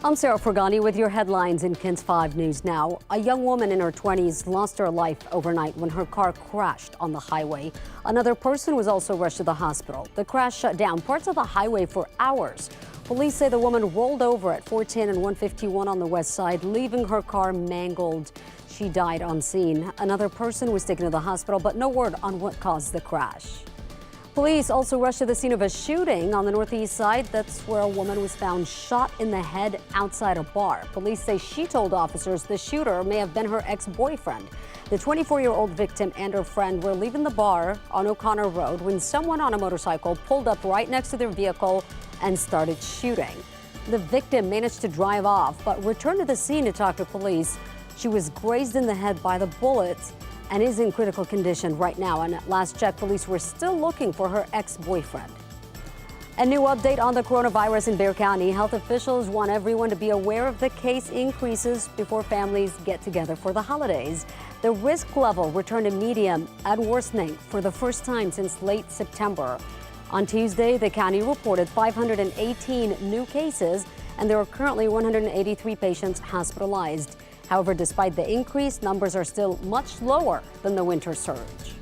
I'm Sarah Fergani with your headlines in KENS 5 News Now. A young woman in her 20s lost her life overnight when her car crashed on the highway. Another person was also rushed to the hospital. The crash shut down parts of the highway for hours. Police say the woman rolled over at 410 and 151 on the west side, leaving her car mangled. She died on scene. Another person was taken to the hospital, but no word on what caused the crash. Police also rushed to the scene of a shooting on the northeast side. That's where a woman was found shot in the head outside a bar. Police say she told officers the shooter may have been her ex-boyfriend. The 24-year-old victim and her friend were leaving the bar on O'Connor Road when someone on a motorcycle pulled up right next to their vehicle and started shooting. The victim managed to drive off, but returned to the scene to talk to police. She was grazed in the head by the bullets and is in critical condition right now. And at last check, police were still looking for her ex-boyfriend. A new update on the coronavirus in Bexar County. Health officials want everyone to be aware of the case increases before families get together for the holidays. The risk level returned to medium at worsening for the first time since late September. On Tuesday, the county reported 518 new cases, and there are currently 183 patients hospitalized. However, despite the increase, numbers are still much lower than the winter surge.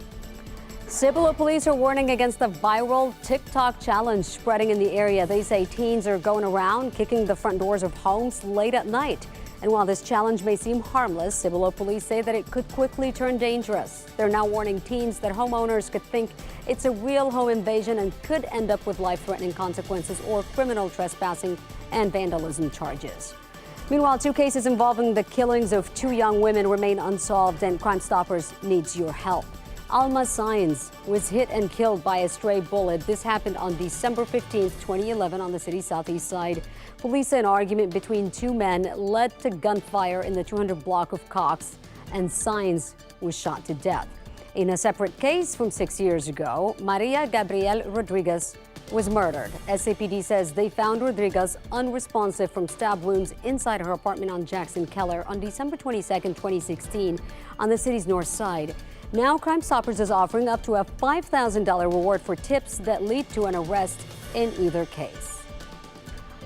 Cibolo police are warning against the viral TikTok challenge spreading in the area. They say teens are going around kicking the front doors of homes late at night. And while this challenge may seem harmless, Cibolo police say that it could quickly turn dangerous. They're now warning teens that homeowners could think it's a real home invasion and could end up with life-threatening consequences or criminal trespassing and vandalism charges. Meanwhile, 2 cases involving the killings of 2 young women remain unsolved, and Crime Stoppers needs your help. Alma Saenz was hit and killed by a stray bullet. This happened on December 15, 2011 on the city's southeast side. Police say an argument between 2 men led to gunfire in the 200 block of Cox, and Saenz was shot to death. In a separate case from 6 years ago, Maria Gabriel Rodriguez was murdered. SAPD says they found Rodriguez unresponsive from stab wounds inside her apartment on Jackson Keller on December 22, 2016 on the city's north side. Now Crime Stoppers is offering up to a $5,000 reward for tips that lead to an arrest in either case.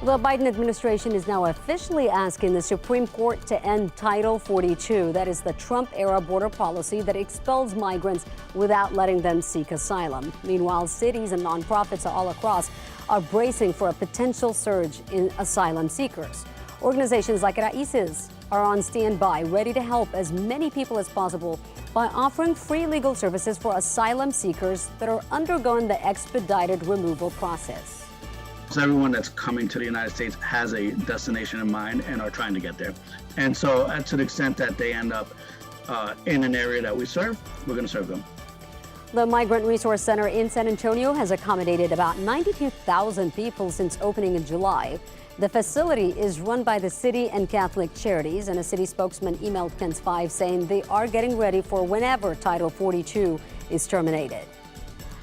The Biden administration is now officially asking the Supreme Court to end Title 42. That is the Trump-era border policy that expels migrants without letting them seek asylum. Meanwhile, cities and nonprofits all across are bracing for a potential surge in asylum seekers. Organizations like Raíces are on standby, ready to help as many people as possible by offering free legal services for asylum seekers that are undergoing the expedited removal process. So everyone that's coming to the United States has a destination in mind and are trying to get there. And so to the extent that they end up in an area that we serve, we're going to serve them. The Migrant Resource Center in San Antonio has accommodated about 92,000 people since opening in July. The facility is run by the city and Catholic Charities, and a city spokesman emailed KENS 5 saying they are getting ready for whenever Title 42 is terminated.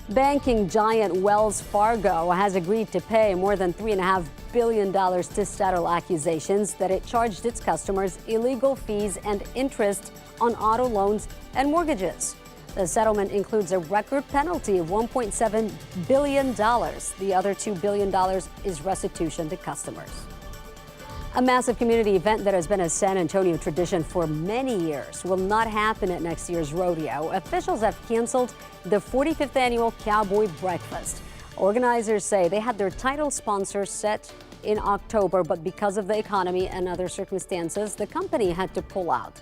Banking giant Wells Fargo has agreed to pay more than $3.5 billion to settle accusations that it charged its customers illegal fees and interest on auto loans and mortgages. The settlement includes a record penalty of $1.7 billion. The other $2 billion is restitution to customers. A massive community event that has been a San Antonio tradition for many years will not happen at next year's rodeo. Officials have canceled the 45th annual Cowboy Breakfast. Organizers say they had their title sponsor set in October, but because of the economy and other circumstances, the company had to pull out.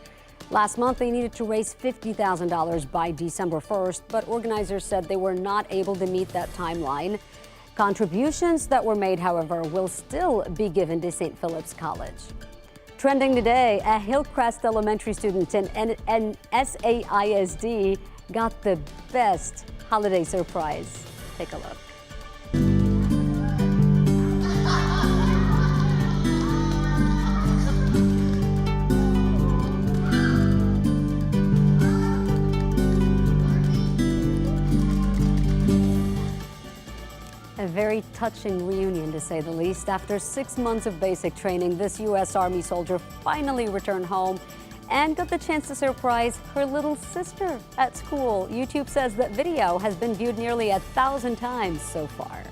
Last month, they needed to raise $50,000 by December 1st, but organizers said they were not able to meet that timeline. Contributions that were made, however, will still be given to St. Philip's College. Trending today, a Hillcrest Elementary student and SAISD got the best holiday surprise. Take a look. A very touching reunion, to say the least. After 6 months of basic training, this U.S. Army soldier finally returned home and got the chance to surprise her little sister at school. YouTube says that video has been viewed nearly 1,000 times so far.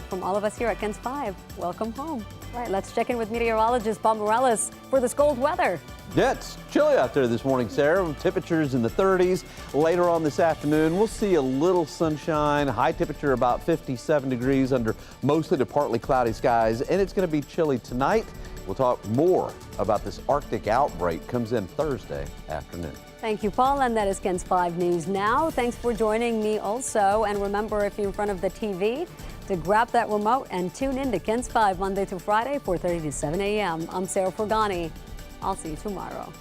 From all of us here at KENS 5, welcome home. All right, let's check in with meteorologist Bob Morales for this cold weather. Yeah, it's chilly out there this morning, Sarah. Temperatures in the 30s. Later on this afternoon, we'll see a little sunshine. High temperature about 57 degrees under mostly to partly cloudy skies. And it's going to be chilly tonight. We'll talk more about this Arctic outbreak. Comes in Thursday afternoon. Thank you, Paul. And that is KENS 5 News Now. Thanks for joining me also. And remember, if you're in front of the TV, to grab that remote and tune in to KENS 5 Monday through Friday, 4:30 to 7 a.m. I'm Sarah Fergani. I'll see you tomorrow.